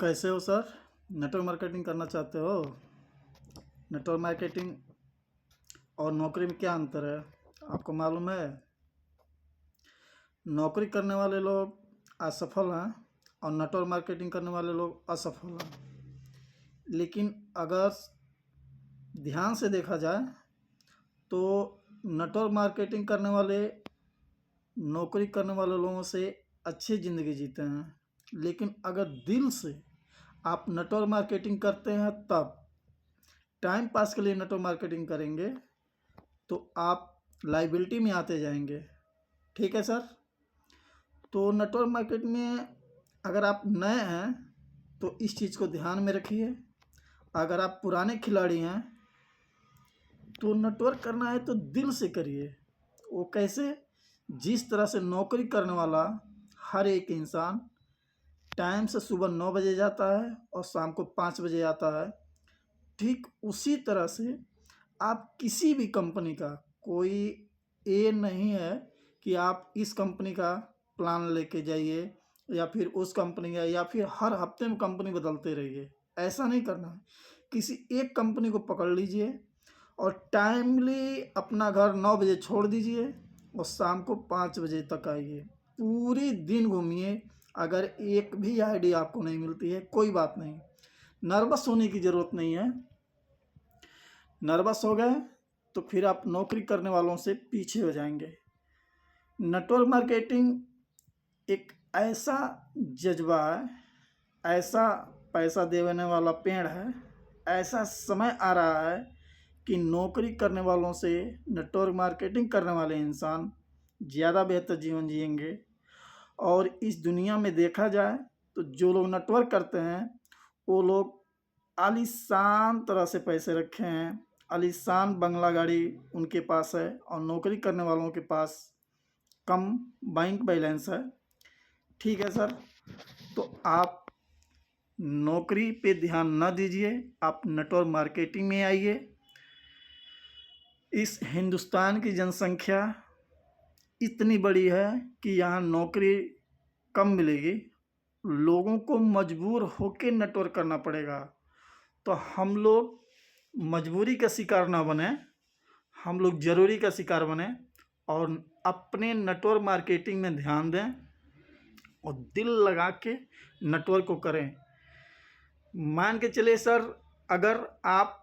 कैसे हो sir? Network marketing करना चाहते हो? नेटवर्क मार्केटिंग और नौकरी में क्या अंतर है आपको मालूम है? नौकरी करने वाले लोग असफल हैं और नेटवर्क मार्केटिंग करने वाले लोग असफल हैं। लेकिन अगर ध्यान से देखा जाए तो नेटवर्क मार्केटिंग करने वाले नौकरी करने वाले लोगों से अच्छी ज़िंदगी जीते हैं। लेकिन अगर दिल से आप नेटवर्क मार्केटिंग करते हैं, तब टाइम पास के लिए नेटवर्क मार्केटिंग करेंगे तो आप लाइबिलिटी में आते जाएंगे। ठीक है सर? तो नेटवर्क मार्केटिंग में अगर आप नए हैं तो इस चीज़ को ध्यान में रखिए। अगर आप पुराने खिलाड़ी हैं तो नेटवर्क करना है तो दिल से करिए। वो कैसे? जिस तरह से नौकरी करने वाला हर एक इंसान टाइम से सुबह 9 बजे जाता है और शाम को 5 बजे आता है, ठीक उसी तरह से आप किसी भी कंपनी का, कोई ये नहीं है कि आप इस कंपनी का प्लान लेके जाइए या फिर उस कंपनी का, या फिर हर हफ्ते में कंपनी बदलते रहिए। ऐसा नहीं करना है। किसी एक कंपनी को पकड़ लीजिए और टाइमली अपना घर 9 बजे छोड़ दीजिए और शाम को 5 बजे तक आइए। पूरी दिन घूमिए। अगर एक भी आईडी आपको नहीं मिलती है, कोई बात नहीं, नर्वस होने की ज़रूरत नहीं है। नर्वस हो गए तो फिर आप नौकरी करने वालों से पीछे हो जाएंगे। नेटवर्क मार्केटिंग एक ऐसा जज्बा है, ऐसा पैसा देने वाला पेड़ है, ऐसा समय आ रहा है कि नौकरी करने वालों से नेटवर्क मार्केटिंग करने वाले इंसान ज़्यादा बेहतर जीवन जिएंगे। और इस दुनिया में देखा जाए तो जो लोग नेटवर्क करते हैं वो लोग आलीशान तरह से पैसे रखे हैं, आलीशान बंगला गाड़ी उनके पास है, और नौकरी करने वालों के पास कम बैंक बैलेंस है। ठीक है सर? तो आप नौकरी पे ध्यान न दीजिए, आप नेटवर्क मार्केटिंग में आइए। इस हिंदुस्तान की जनसंख्या इतनी बड़ी है कि यहाँ नौकरी कम मिलेगी, लोगों को मजबूर होकर नेटवर्क करना पड़ेगा। तो हम लोग मजबूरी का शिकार ना बने, हम लोग ज़रूरी का शिकार बने और अपने नेटवर्क मार्केटिंग में ध्यान दें और दिल लगा के नेटवर्क को करें। मान के चलिए सर, अगर आप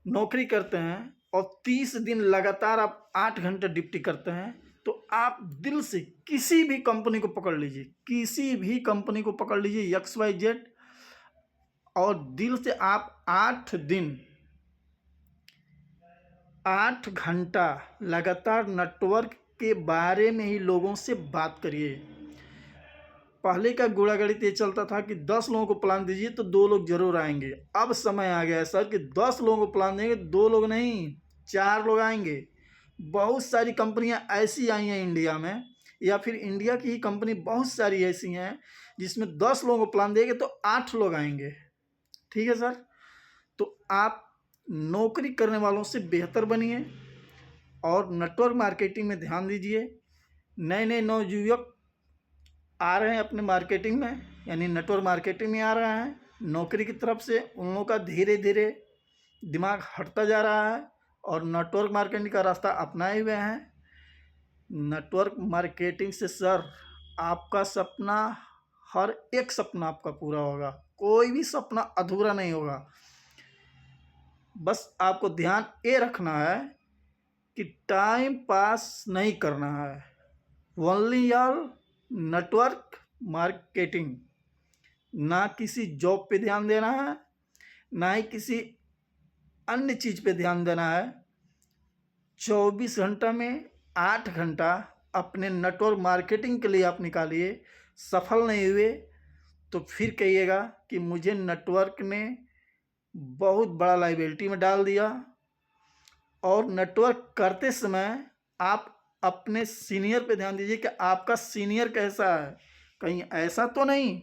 नौकरी करते हैं और 30 दिन लगातार आप 8 घंटे ड्यूटी करते हैं, तो आप दिल से किसी भी कंपनी को पकड़ लीजिए, किसी भी कंपनी को पकड़ लीजिए, XYZ, और दिल से आप 8 दिन 8 घंटा लगातार नेटवर्क के बारे में ही लोगों से बात करिए। पहले का गुड़ागणित ये चलता था कि 10 लोगों को प्लान दीजिए तो 2 लोग जरूर आएंगे। अब समय आ गया है सर कि 10 लोगों को प्लान देंगे, 2 लोग नहीं, 4 लोग आएंगे। बहुत सारी कंपनियां ऐसी आई हैं इंडिया में, या फिर इंडिया की ही कंपनी बहुत सारी ऐसी हैं जिसमें 10 लोगों को प्लान देंगे तो 8 लोग आएंगे। ठीक है सर? तो आप नौकरी करने वालों से बेहतर बनिए और नेटवर्क मार्केटिंग में ध्यान दीजिए। नए नए नवयुवक आ रहे हैं अपने मार्केटिंग में, यानी नेटवर्क मार्केटिंग में आ रहे हैं। नौकरी की तरफ से उन लोगों का धीरे धीरे दिमाग हटता जा रहा है और नेटवर्क मार्केटिंग का रास्ता अपनाए हुए हैं। नेटवर्क मार्केटिंग से सर आपका सपना, हर एक सपना आपका पूरा होगा, कोई भी सपना अधूरा नहीं होगा। बस आपको ध्यान ये रखना है कि टाइम पास नहीं करना है, ओनली ऑल नेटवर्क मार्केटिंग। ना किसी जॉब पे ध्यान देना है, ना ही किसी अन्य चीज़ पे ध्यान देना है। 24 घंटा में 8 घंटा अपने नेटवर्क मार्केटिंग के लिए आप निकालिए। सफल नहीं हुए तो फिर कहिएगा कि मुझे नेटवर्क ने बहुत बड़ा लाइबिलिटी में डाल दिया। और नेटवर्क करते समय आप अपने सीनियर पे ध्यान दीजिए कि आपका सीनियर कैसा है। कहीं ऐसा तो नहीं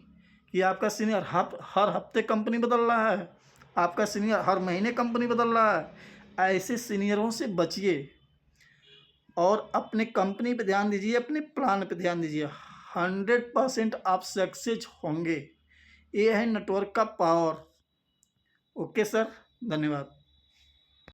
कि आपका सीनियर हर हफ्ते कंपनी बदल रहा है, आपका सीनियर हर महीने कंपनी बदल रहा है। ऐसे सीनियरों से बचिए और अपने कंपनी पे ध्यान दीजिए, अपने प्लान पे ध्यान दीजिए। 100% आप सक्सेस होंगे, ये है नेटवर्क का पावर। ओके सर, धन्यवाद।